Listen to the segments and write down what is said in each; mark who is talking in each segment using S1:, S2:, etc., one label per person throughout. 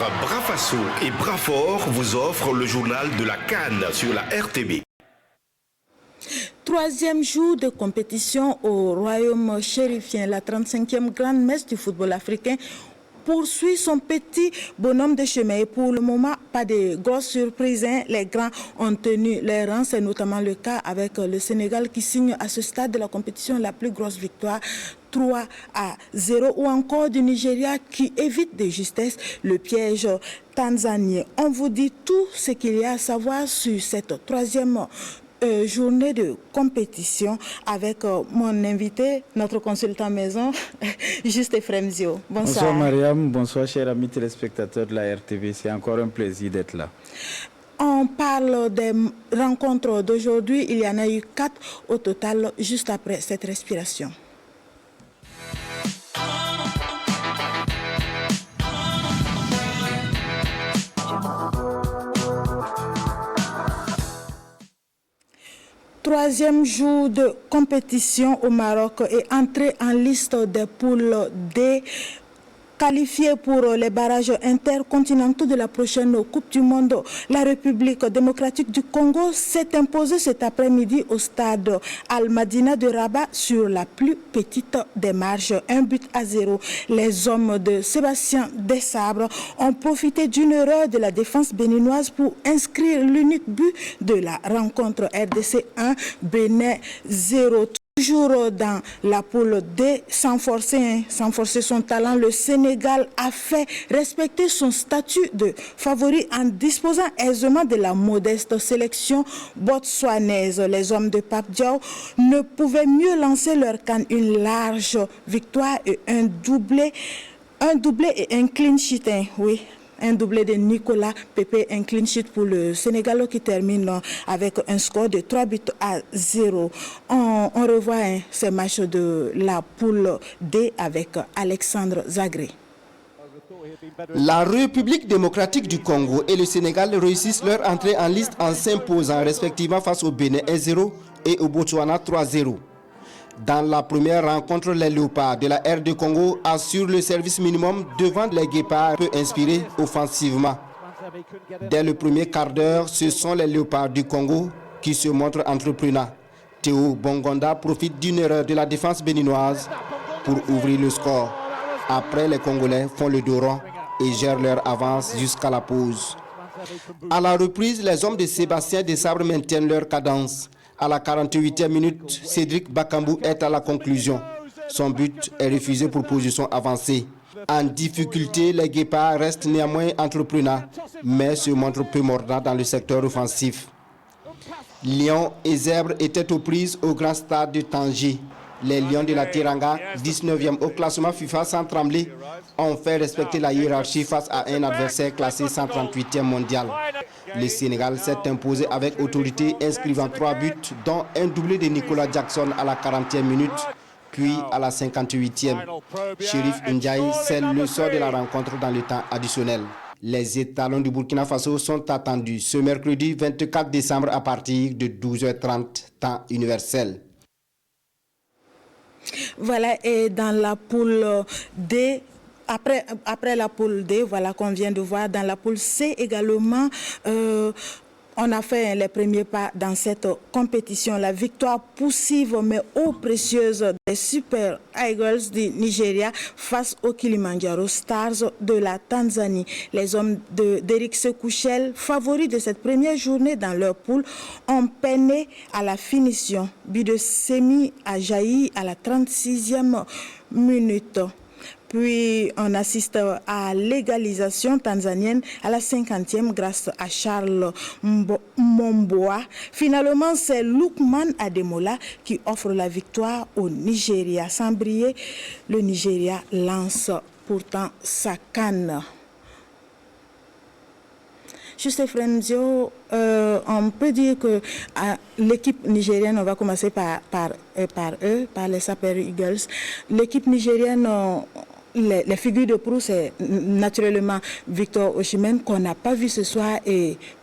S1: Bras Faso et Bras Fort vous offrent le journal de la CAN sur la RTB.
S2: Troisième jour de compétition au Royaume chérifien, la 35e grande messe du football africain poursuit son petit bonhomme de chemin. Et pour le moment, pas de grosses surprises. Les grands ont tenu les rangs. C'est notamment le cas avec le Sénégal qui signe à ce stade de la compétition la plus grosse victoire. 3-0, ou encore du Nigeria qui évite de justesse le piège tanzanien. On vous dit tout ce qu'il y a à savoir sur cette troisième journée de compétition avec mon invité, notre consultant maison, Juste Fremzio. Bonsoir.
S3: Bonsoir Mariam, bonsoir chers amis téléspectateurs de la RTV, c'est encore un plaisir d'être là.
S2: On parle des rencontres d'aujourd'hui, il y en a eu 4 au total juste après cette respiration. Troisième jour de compétition au Maroc et entrée en liste des poules D qualifiés pour les barrages intercontinentaux de la prochaine Coupe du Monde. La République démocratique du Congo s'est imposée cet après-midi au stade Al-Madina de Rabat sur la plus petite des marges, 1-0. Les hommes de Sébastien Desabre ont profité d'une erreur de la défense béninoise pour inscrire l'unique but de la rencontre. RDC 1, Bénin 0. Toujours dans la poule D, sans forcer son talent, le Sénégal a fait respecter son statut de favori en disposant aisément de la modeste sélection botswanaise. Les hommes de Pape Diaw ne pouvaient mieux lancer leur CAN, une large victoire et un doublé et un clean sheet. Oui. Un doublé de Nicolas Pepe, un clean sheet pour le Sénégal qui termine avec un score de 3-0. On revoit ces matchs de la poule D avec Alexandre Zagré.
S4: La République démocratique du Congo et le Sénégal réussissent leur entrée en liste en s'imposant respectivement face au Bénin 1-0 et au Botswana 3-0. Dans la première rencontre, les Léopards de la R2 Congo assurent le service minimum devant les Guépards peu inspirés offensivement. Dès le premier quart d'heure, ce sont les Léopards du Congo qui se montrent entreprenants. Théo Bongonda profite d'une erreur de la défense béninoise pour ouvrir le score. Après, les Congolais font le dos rond et gèrent leur avance jusqu'à la pause. À la reprise, les hommes de Sébastien Desabre maintiennent leur cadence. À la 48e minute, Cédric Bakambu est à la conclusion. Son but est refusé pour position avancée. En difficulté, les Guépards restent néanmoins entreprenants, mais se montrent peu mordants dans le secteur offensif. Lions et Zèbres étaient aux prises au grand stade de Tanger. Les Lions de la Teranga, 19e au classement FIFA sans trembler, ont fait respecter la hiérarchie face à un adversaire classé 138e mondial. Le Sénégal s'est imposé avec autorité, inscrivant 3 buts, dont un doublé de Nicolas Jackson à la 40e minute, puis à la 58e. Chérif Ndiaye scelle le sort de la rencontre dans le temps additionnel. Les étalons du Burkina Faso sont attendus ce mercredi 24 décembre à partir de 12h30, temps universel.
S2: Voilà, et dans la poule D, après la poule D, voilà qu'on vient de voir, dans la poule C également, on a fait les premiers pas dans cette compétition. La victoire poussive mais ô précieuse des Super Eagles du Nigeria face aux Kilimanjaro Stars de la Tanzanie. Les hommes d'Eric Sekouchel, favoris de cette première journée dans leur poule, ont peiné à la finition. But de Semi Ajayi à la 36e minute. Puis on assiste à l'égalisation tanzanienne à la 50e grâce à Charles Momboa. Finalement, c'est Lukman Ademola qui offre la victoire au Nigeria. Sans briller, le Nigeria lance pourtant sa canne. Juste Frenzio, on peut dire que l'équipe nigérienne, on va commencer par les Super Eagles. L'équipe nigérienne, les figures de proue, c'est naturellement Victor Osimhen qu'on n'a pas vu ce soir,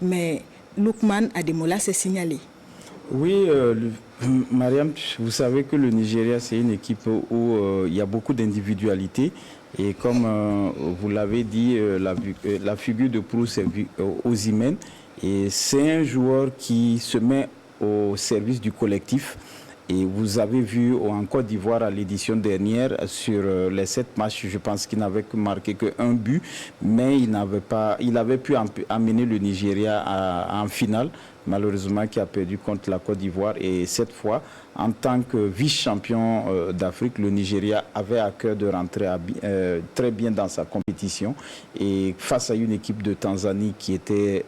S2: mais Lukman Ademola s'est signalé.
S3: Oui, Mariam, vous savez que le Nigeria, c'est une équipe où il y a beaucoup d'individualité. Et comme vous l'avez dit, la figure de proue, c'est Osimhen. Et c'est un joueur qui se met au service du collectif. Et vous avez vu en Côte d'Ivoire à l'édition dernière, sur les 7 matchs, je pense qu'il n'avait marqué qu'un but, mais il avait pu amener le Nigeria en finale, malheureusement qui a perdu contre la Côte d'Ivoire. Et cette fois, en tant que vice-champion d'Afrique, le Nigeria avait à cœur de rentrer très bien dans sa compétition. Et face à une équipe de Tanzanie qui était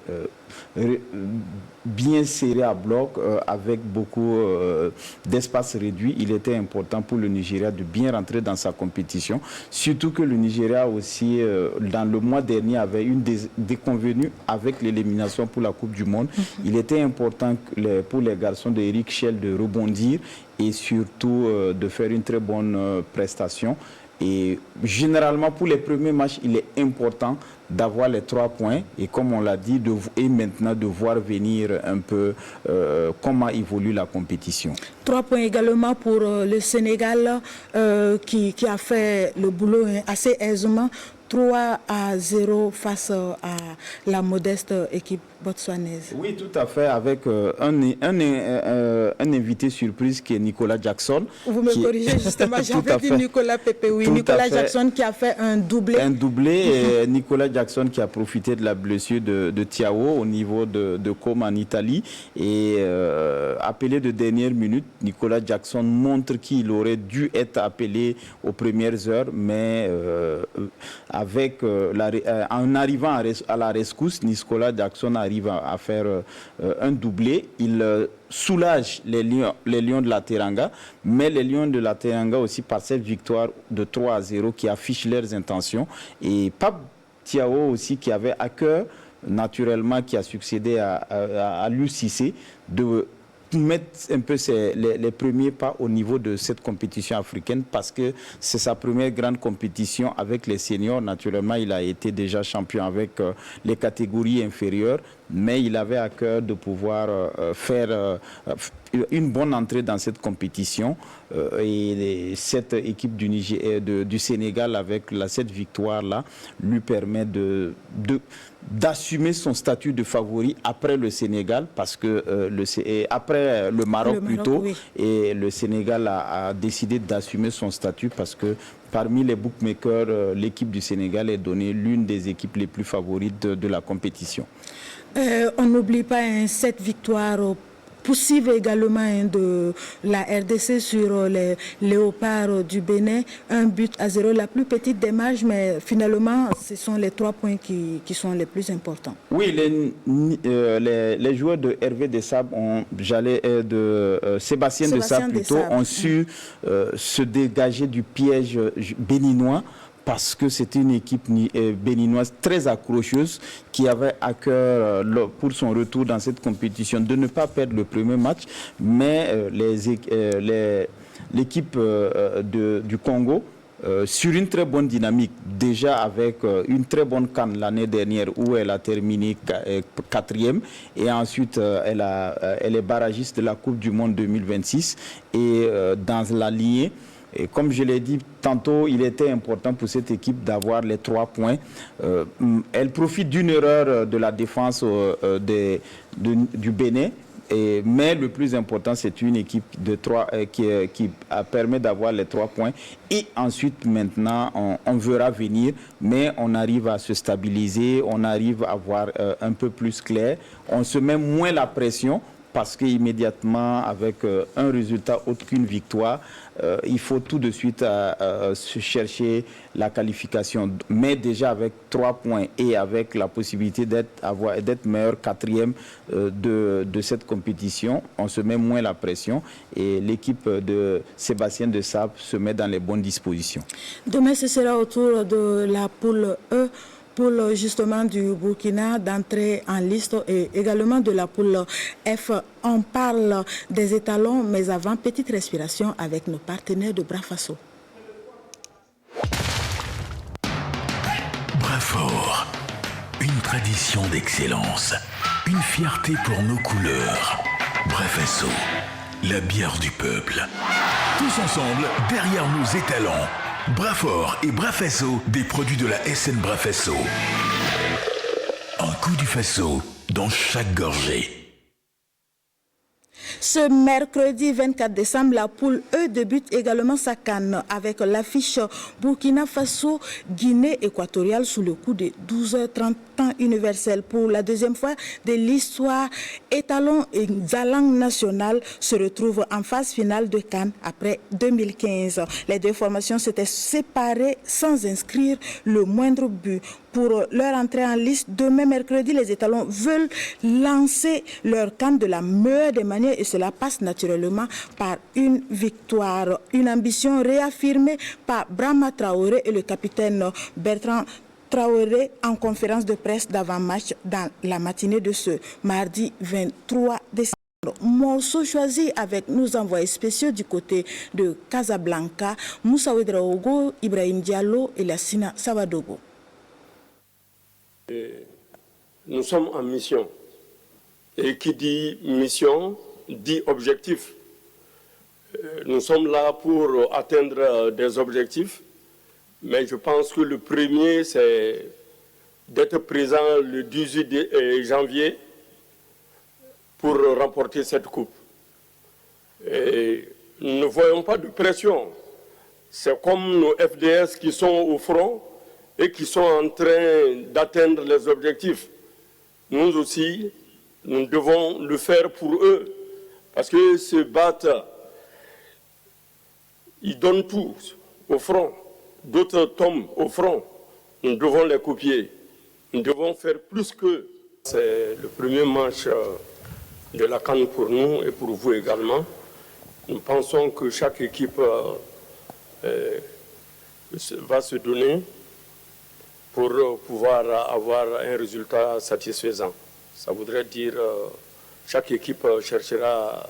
S3: bien serré à bloc, avec beaucoup d'espace réduit, il était important pour le Nigeria de bien rentrer dans sa compétition. Surtout que le Nigeria aussi, dans le mois dernier, avait une déconvenue avec l'élimination pour la Coupe du Monde. Il était important pour les garçons de Eric Schell de rebondir et surtout de faire une très bonne prestation. Et généralement, pour les premiers matchs, il est important d'avoir les 3 points. Et comme on l'a dit, et maintenant de voir venir un peu comment évolue la compétition.
S2: 3 points également pour le Sénégal qui a fait le boulot assez aisément. 3-0 face à la modeste équipe botswanaise.
S3: Oui, tout à fait, avec un invité surprise qui est Nicolas Jackson.
S2: Vous me corrigez justement, j'avais dit Nicolas Pepe, oui. Nicolas Jackson qui a fait un doublé.
S3: Un doublé, et Nicolas Jackson qui a profité de la blessure de Thiago au niveau de Como en Italie. Et appelé de dernière minute, Nicolas Jackson montre qu'il aurait dû être appelé aux premières heures, mais en arrivant à la rescousse, Nicolas Jackson arrive à faire un doublé. Il soulage les Lions de la Teranga, mais les Lions de la Teranga aussi par cette victoire de 3-0 qui affiche leurs intentions. Et Pape Thiago aussi qui avait à cœur, naturellement, qui a succédé à Aliou Cissé, de mettre un peu les premiers pas au niveau de cette compétition africaine parce que c'est sa première grande compétition avec les seniors. Naturellement, il a été déjà champion avec les catégories inférieures, mais il avait à cœur de pouvoir faire une bonne entrée dans cette compétition. Et cette équipe du Sénégal, avec cette victoire-là, lui permet d'assumer son statut de favori après le Sénégal, parce que après le Maroc plutôt, oui. Et le Sénégal a décidé d'assumer son statut parce que parmi les bookmakers, l'équipe du Sénégal est donnée l'une des équipes les plus favorites de la compétition.
S2: On n'oublie pas cette victoire poussive également de la RDC sur les Léopards du Bénin, 1-0, la plus petite des marges, mais finalement ce sont les 3 points qui sont les plus importants.
S3: Oui, les joueurs de Hervé Dessab, Sébastien Dessab plutôt, ont su se dégager du piège béninois, parce que c'était une équipe béninoise très accrocheuse qui avait à cœur, pour son retour dans cette compétition, de ne pas perdre le premier match. Mais l'équipe du Congo, sur une très bonne dynamique, déjà avec une très bonne CAN l'année dernière où elle a terminé 4e, et ensuite elle est barragiste de la Coupe du Monde 2026, et dans la lignée. Et comme je l'ai dit tantôt, il était important pour cette équipe d'avoir les 3 points. Elle profite d'une erreur de la défense du Bénin. Mais le plus important, c'est une équipe de 3 qui permet d'avoir les 3 points. Et ensuite, maintenant, on verra venir. Mais on arrive à se stabiliser, on arrive à voir un peu plus clair. On se met moins la pression. Parce qu'immédiatement, avec un résultat autre qu'une victoire, il faut tout de suite se chercher la qualification. Mais déjà avec 3 points et avec la possibilité d'être meilleur 4e de cette compétition, on se met moins la pression et l'équipe de Sébastien Dessab se met dans les bonnes dispositions.
S2: Demain, ce sera au tour de la poule E. Poule justement du Burkina d'entrer en liste et également de la poule F. On parle des étalons, mais avant, petite respiration avec nos partenaires de Brafaso.
S5: Brafort, une tradition d'excellence, une fierté pour nos couleurs. Brafaso, la bière du peuple. Tous ensemble, derrière nos étalons. Brafort et Brafesso, des produits de la SN Brafesso. Un coup du Faso dans chaque gorgée.
S2: Ce mercredi 24 décembre, la poule E débute également sa CAN avec l'affiche Burkina Faso-Guinée équatoriale sous le coup de 12h30 temps universel. Pour la deuxième fois de l'histoire, Étalon et Zalang National se retrouvent en phase finale de CAN après 2015. Les deux formations s'étaient séparées sans inscrire le moindre but. Pour leur entrée en liste, demain mercredi, les Étalons veulent lancer leur CAN de la meilleure des manières et cela passe naturellement par une victoire. Une ambition réaffirmée par Brahma Traoré et le capitaine Bertrand Traoré en conférence de presse d'avant-match dans la matinée de ce mardi 23 décembre. Morceau choisi avec nos envoyés spéciaux du côté de Casablanca, Moussa Ouedraogo, Ibrahim Diallo et Lassina Savadogo.
S6: Nous sommes en mission. Et qui dit mission, dit objectif. Nous sommes là pour atteindre des objectifs, mais je pense que le premier, c'est d'être présent le 18 janvier pour remporter cette coupe. Et nous ne voyons pas de pression. C'est comme nos FDS qui sont au front et qui sont en train d'atteindre les objectifs. Nous aussi, nous devons le faire pour eux, parce qu'ils se battent, ils donnent tout au front, d'autres tombent au front. Nous devons les copier, nous devons faire plus qu'eux. C'est le premier match de la CAN pour nous et pour vous également. Nous pensons que chaque équipe va se donner pour pouvoir avoir un résultat satisfaisant. Ça voudrait dire chaque équipe cherchera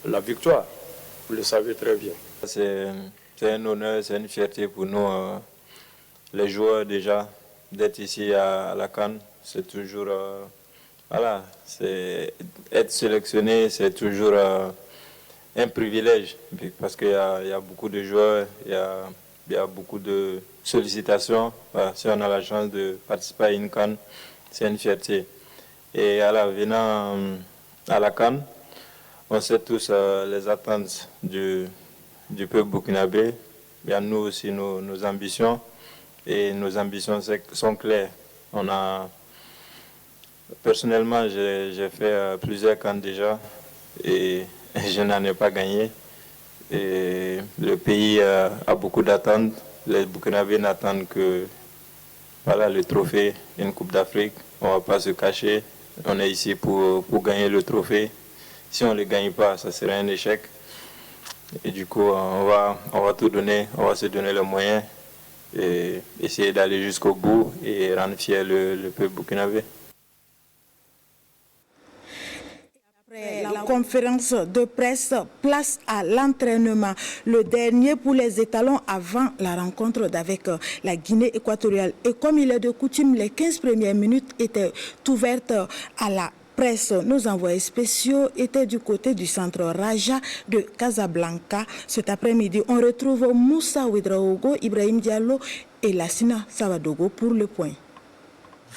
S6: la victoire. Vous le savez très bien.
S7: C'est un honneur, c'est une fierté pour nous, les joueurs déjà, d'être ici à la CAN. C'est toujours, voilà, être sélectionné, c'est toujours un privilège, parce qu'il y a beaucoup de joueurs, il y a beaucoup de sollicitations. Voilà, si on a la chance de participer à une CAN, c'est une fierté. Et venant à la CAN, on sait tous les attentes du peuple burkinabé. Il y a nous aussi nos ambitions, et nos ambitions sont claires. Personnellement, j'ai fait plusieurs CAN déjà, et je n'en ai pas gagné. Et le pays a beaucoup d'attentes. Les Burkinabés n'attendent que le trophée, une Coupe d'Afrique. On ne va pas se cacher. On est ici pour gagner le trophée. Si on ne le gagne pas, ça serait un échec. Et du coup, on va tout donner, on va se donner les moyens et essayer d'aller jusqu'au bout et rendre fier le peuple burkinabé.
S2: Après la conférence de presse, place à l'entraînement. Le dernier pour les Étalons avant la rencontre avec la Guinée équatoriale. Et comme il est de coutume, les 15 premières minutes étaient ouvertes à la presse. Nos envoyés spéciaux étaient du côté du centre Raja de Casablanca. Cet après-midi, on retrouve Moussa Ouedraogo, Ibrahim Diallo et Lassina Savadogo pour le point.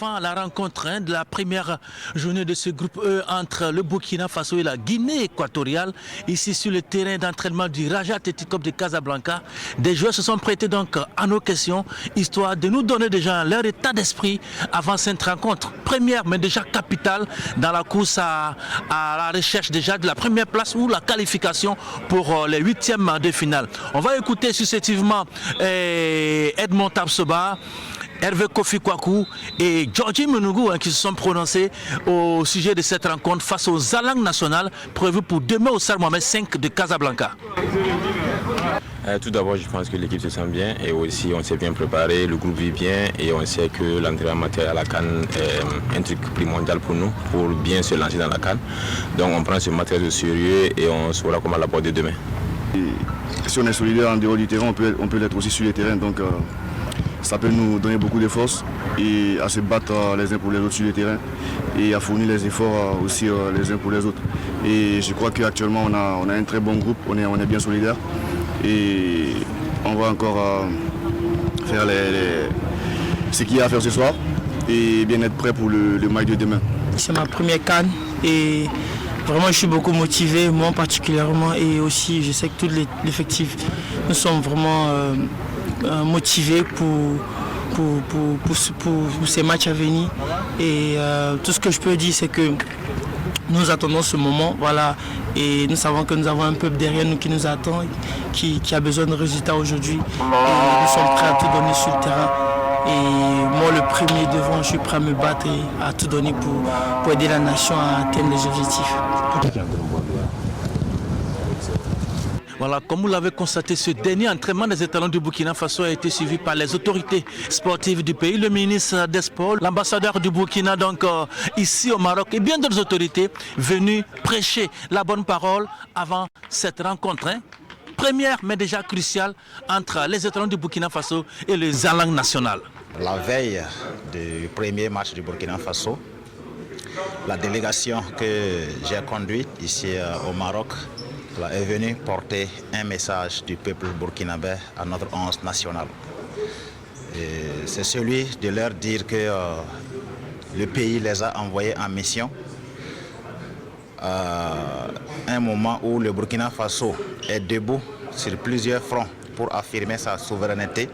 S8: Avant la rencontre de la première journée de ce groupe E entre le Burkina Faso et la Guinée équatoriale, ici sur le terrain d'entraînement du Raja Athletic Club de Casablanca, des joueurs se sont prêtés donc à nos questions, histoire de nous donner déjà leur état d'esprit avant cette rencontre. Première, mais déjà capitale dans la course à la recherche déjà de la première place ou la qualification pour les huitièmes de finale. On va écouter successivement Edmond Tapsoba, Hervé Kofi Kwaku et Georgie Menougou qui se sont prononcés au sujet de cette rencontre face au Zalang National prévu pour demain au Stade Mohamed V de Casablanca.
S9: Tout d'abord, je pense que l'équipe se sent bien et aussi on s'est bien préparé, le groupe vit bien et on sait que l'entraînement amateur à la CAN est un truc primordial pour nous, pour bien se lancer dans la CAN. Donc on prend ce match au sérieux et on saura comment l'aborder demain.
S10: Et si on est solidaire en dehors du terrain, on peut l'être aussi sur le terrain. Donc, ça peut nous donner beaucoup de force et à se battre les uns pour les autres sur le terrain et à fournir les efforts aussi les uns pour les autres. Et je crois qu'actuellement on a un très bon groupe, on est bien solidaires et on va encore faire ce qu'il y a à faire ce soir et bien être prêt pour le match de demain.
S11: C'est ma première CAN et vraiment je suis beaucoup motivé, moi particulièrement, et aussi je sais que tout l'effectif, nous sommes vraiment motivés pour ces matchs à venir. Et tout ce que je peux dire, c'est que nous attendons ce moment, voilà, et nous savons que nous avons un peuple derrière nous qui nous attend, qui a besoin de résultats aujourd'hui. Et nous sommes prêts à tout donner sur le terrain. Et moi, le premier devant, je suis prêt à me battre et à tout donner pour aider la nation à atteindre les objectifs.
S8: Voilà, comme vous l'avez constaté, ce dernier entraînement des étalons du Burkina Faso a été suivi par les autorités sportives du pays, le ministre des Sports, l'ambassadeur du Burkina donc ici au Maroc et bien d'autres autorités venus prêcher la bonne parole avant cette rencontre. Première mais déjà cruciale entre les étalons du Burkina Faso et les Zalang nationales.
S12: La veille du premier match du Burkina Faso, la délégation que j'ai conduite ici au Maroc est venue porter un message du peuple burkinabé à notre 11 national. C'est celui de leur dire que le pays les a envoyés en mission à un moment où le Burkina Faso est debout sur plusieurs fronts pour affirmer sa souveraineté,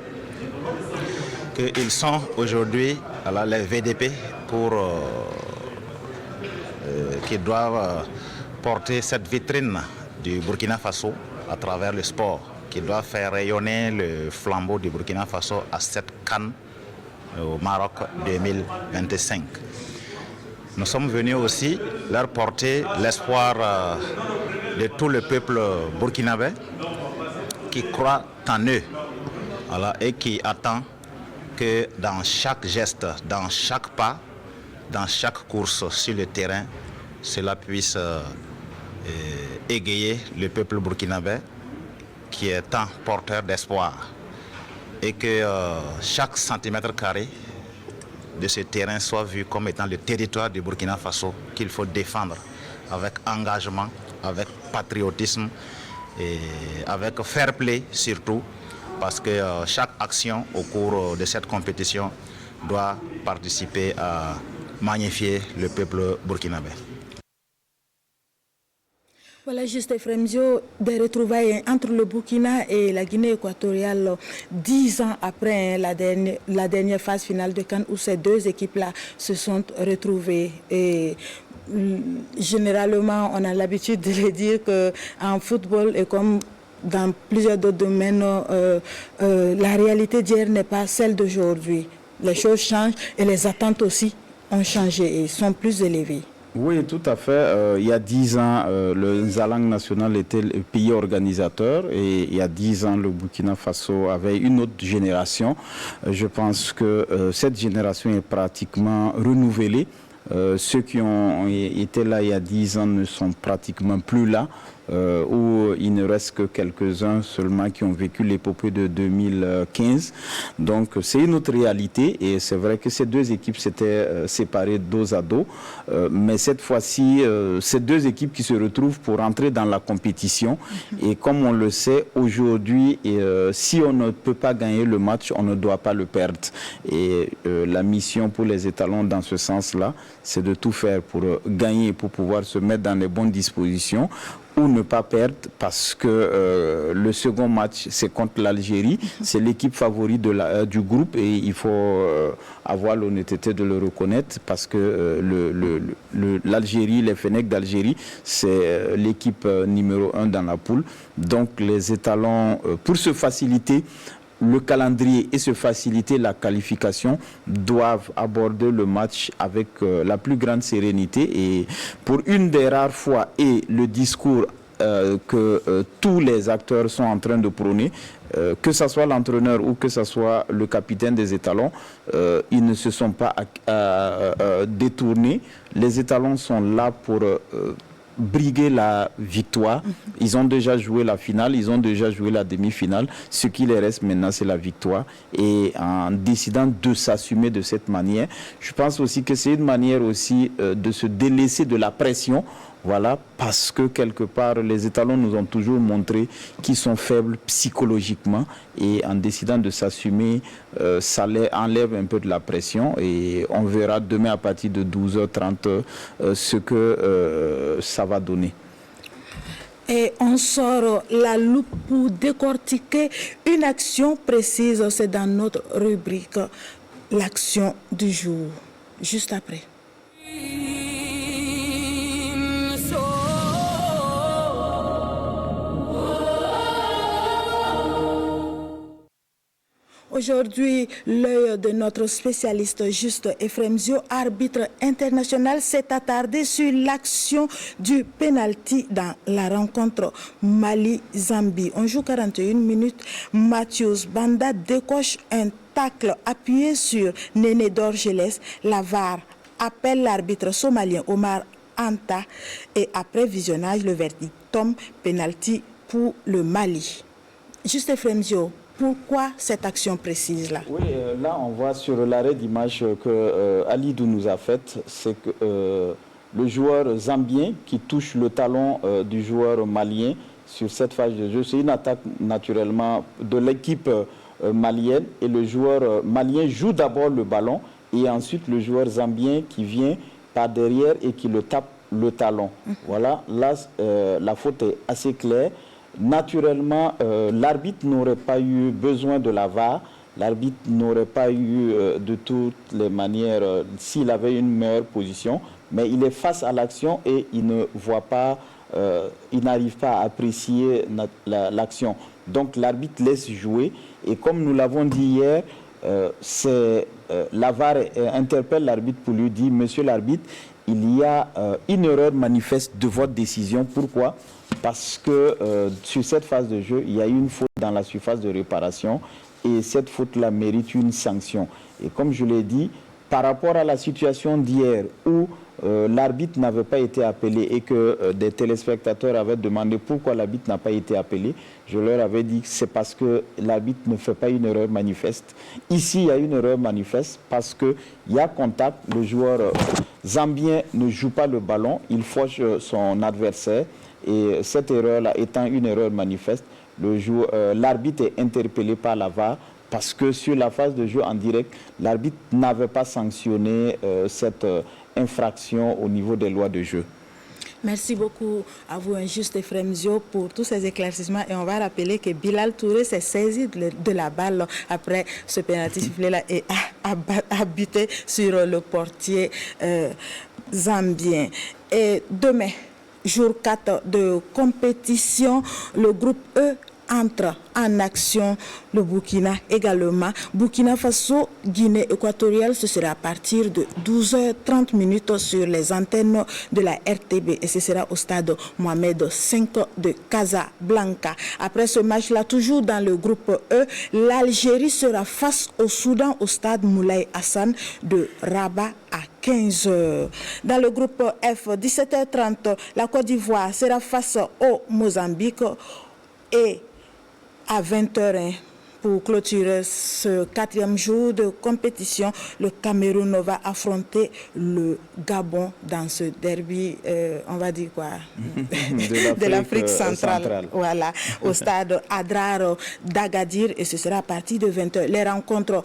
S12: qu'ils sont aujourd'hui les VDP qui doivent porter cette vitrine du Burkina Faso à travers le sport, qui doit faire rayonner le flambeau du Burkina Faso à cette CAN au Maroc 2025. Nous sommes venus aussi leur porter l'espoir de tout le peuple burkinabé qui croit en eux, voilà, et qui attend que dans chaque geste, dans chaque pas, dans chaque course sur le terrain, cela puisse égayer le peuple burkinabé qui est tant porteur d'espoir et que chaque centimètre carré de ce terrain soit vu comme étant le territoire du Burkina Faso qu'il faut défendre avec engagement, avec patriotisme et avec fair play surtout, parce que chaque action au cours de cette compétition doit participer à magnifier le peuple burkinabé.
S2: Voilà, juste Fremzio, des retrouvailles entre le Burkina et la Guinée équatoriale 10 ans après la dernière phase finale de CAN où ces deux équipes-là se sont retrouvées. Et généralement, on a l'habitude de le dire qu'en football et comme dans plusieurs d'autres domaines, la réalité d'hier n'est pas celle d'aujourd'hui. Les choses changent et les attentes aussi ont changé et sont plus élevées.
S3: Oui, tout à fait. Il y a 10 ans, le Zalang national était le pays organisateur et il y a 10 ans, le Burkina Faso avait une autre génération. Je pense que cette génération est pratiquement renouvelée. Ceux qui ont été là il y a 10 ans ne sont pratiquement plus là. Où il ne reste que quelques-uns seulement qui ont vécu l'épopée de 2015. Donc c'est une autre réalité et c'est vrai que ces deux équipes s'étaient séparées dos à dos. Mais cette fois-ci, c'est deux équipes qui se retrouvent pour entrer dans la compétition. Et comme on le sait, aujourd'hui, si on ne peut pas gagner le match, on ne doit pas le perdre. Et la mission pour les étalons dans ce sens-là, c'est de tout faire pour gagner, pour pouvoir se mettre dans les bonnes dispositions ou ne pas perdre parce que le second match c'est contre l'Algérie, c'est l'équipe favorite du groupe et il faut avoir l'honnêteté de le reconnaître parce que l'Algérie, les Fennecs d'Algérie, c'est l'équipe numéro 1 dans la poule. Donc les étalons, pour se faciliter le calendrier et se faciliter la qualification, doivent aborder le match avec la plus grande sérénité et pour une des rares fois et le discours que tous les acteurs sont en train de prôner, que ce soit l'entraîneur ou que ce soit le capitaine des étalons, ils ne se sont pas détournés. Les étalons sont là pour briguer la victoire. Ils ont déjà joué la finale, ils ont déjà joué la demi-finale. Ce qui les reste maintenant, c'est la victoire. Et en décidant de s'assumer de cette manière, je pense aussi que c'est une manière aussi de se délaisser de la pression. Voilà, parce que quelque part, les étalons nous ont toujours montré qu'ils sont faibles psychologiquement et en décidant de s'assumer, ça les enlève un peu de la pression et on verra demain à partir de 12h30 ce que ça va donner.
S2: Et on sort la loupe pour décortiquer une action précise, c'est dans notre rubrique l'action du jour, juste après. Aujourd'hui, l'œil de notre spécialiste Juste Efremzio, arbitre international, s'est attardé sur l'action du penalty dans la rencontre Mali-Zambie. On joue 41 minutes. Mathius Banda décoche un tacle appuyé sur Néné Dorgelès. La VAR appelle l'arbitre somalien Omar Anta et après visionnage, le verdict tombe penalty pour le Mali. Juste Efremzio, pourquoi cette action précise-là?
S3: Oui, là on voit sur l'arrêt d'image que Alidou nous a faite, c'est que le joueur zambien qui touche le talon du joueur malien sur cette phase de jeu, c'est une attaque naturellement de l'équipe malienne et le joueur malien joue d'abord le ballon et ensuite le joueur zambien qui vient par derrière et qui le tape le talon. Voilà, là la faute est assez claire. Naturellement, l'arbitre n'aurait pas eu besoin de la VAR, l'arbitre n'aurait pas eu de toutes les manières, s'il avait une meilleure position, mais il est face à l'action et il ne voit pas, il n'arrive pas à apprécier l'action. Donc l'arbitre laisse jouer et comme nous l'avons dit hier, la VAR interpelle l'arbitre pour lui dire « Monsieur l'arbitre, il y a une erreur manifeste de votre décision. Pourquoi ? Parce que sur cette phase de jeu, il y a eu une faute dans la surface de réparation et cette faute-là mérite une sanction. Et comme je l'ai dit, par rapport à la situation d'hier où l'arbitre n'avait pas été appelé et que des téléspectateurs avaient demandé pourquoi l'arbitre n'a pas été appelé, je leur avais dit que c'est parce que l'arbitre ne fait pas une erreur manifeste. Ici, il y a une erreur manifeste parce qu'il y a contact, le joueur zambien ne joue pas le ballon, il fauche son adversaire et cette erreur-là étant une erreur manifeste, l'arbitre est interpellé par la VAR parce que sur la phase de jeu en direct, l'arbitre n'avait pas sanctionné cette infraction au niveau des lois de jeu.
S2: Merci beaucoup à vous, Juste Efremzio, pour tous ces éclaircissements. Et on va rappeler que Bilal Touré s'est saisi de la balle après ce pénalty sifflé-là et a buté sur le portier zambien. Et demain, jour 4 de compétition, le groupe E entre en action, le Burkina également. Burkina Faso, Guinée équatoriale, ce sera à partir de 12h30 sur les antennes de la RTB et ce sera au stade Mohamed V de Casablanca. Après ce match-là, toujours dans le groupe E, l'Algérie sera face au Soudan au stade Moulay Hassan de Rabat à 15h. Dans le groupe F, 17h30, la Côte d'Ivoire sera face au Mozambique et à 20h pour clôturer ce 4e jour de compétition, le Cameroun va affronter le Gabon dans ce derby, on va dire quoi, de l'Afrique centrale. Voilà, au stade Adrar d'Agadir et ce sera à partir de 20h. Les rencontres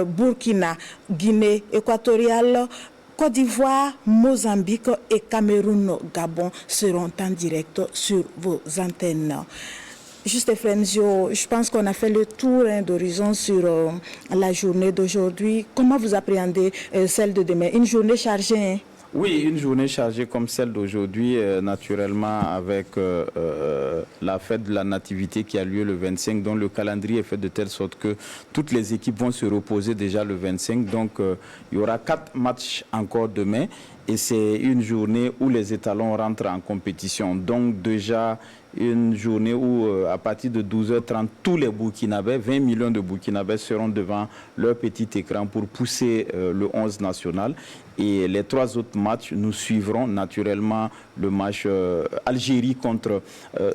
S2: Burkina, Guinée équatoriale, Côte d'Ivoire, Mozambique et Cameroun-Gabon seront en direct sur vos antennes. Juste Efremzio, je pense qu'on a fait le tour d'horizon sur la journée d'aujourd'hui. Comment vous appréhendez celle de demain? Une journée chargée, hein?
S3: Oui, une journée chargée comme celle d'aujourd'hui, naturellement avec la fête de la Nativité qui a lieu le 25, dont le calendrier est fait de telle sorte que toutes les équipes vont se reposer déjà le 25. Donc, il y aura 4 matchs encore demain et c'est une journée où les étalons rentrent en compétition. Donc, déjà, une journée où, à partir de 12h30, tous les Burkinabés, 20 millions de Burkinabés seront devant leur petit écran pour pousser le 11 national. Et les 3 autres matchs, nous suivrons naturellement le match Algérie contre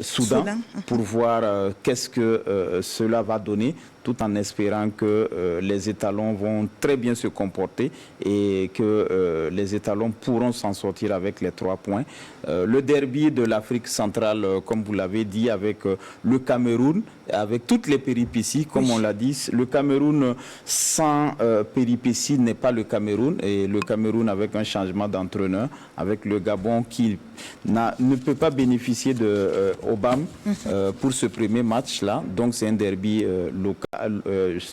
S3: Soudan pour voir qu'est-ce que cela va donner. tout en espérant que les étalons vont très bien se comporter et que les étalons pourront s'en sortir avec les 3 points. Le derby de l'Afrique centrale, comme vous l'avez dit, avec le Cameroun, avec toutes les péripéties, comme on l'a dit. Le Cameroun sans péripéties n'est pas le Cameroun, et le Cameroun avec un changement d'entraîneur, avec le Gabon qui ne peut pas bénéficier de Obama pour ce premier match-là. Donc c'est un derby local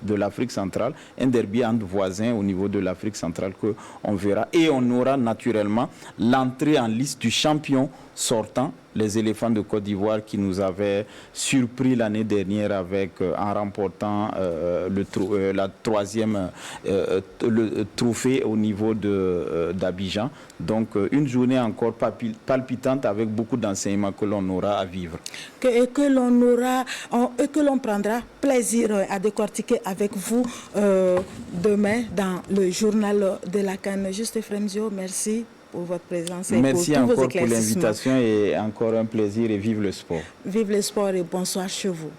S3: de l'Afrique centrale, un derby entre voisins au niveau de l'Afrique centrale qu'on verra. Et on aura naturellement l'entrée en liste du champion sortant, les éléphants de Côte d'Ivoire qui nous avaient surpris l'année dernière en remportant la 3e le trophée au niveau d'Abidjan. Donc une journée encore palpitante avec beaucoup d'enseignements que l'on aura à vivre.
S2: Et que l'on prendra plaisir à décortiquer avec vous demain dans le journal de la CAN. Juste Fremzio, merci pour votre présence et
S3: merci
S2: pour tous
S3: encore
S2: vos éclaircissements.
S3: pour l'invitation et encore un plaisir et vive le sport.
S2: Vive le sport et bonsoir chez vous.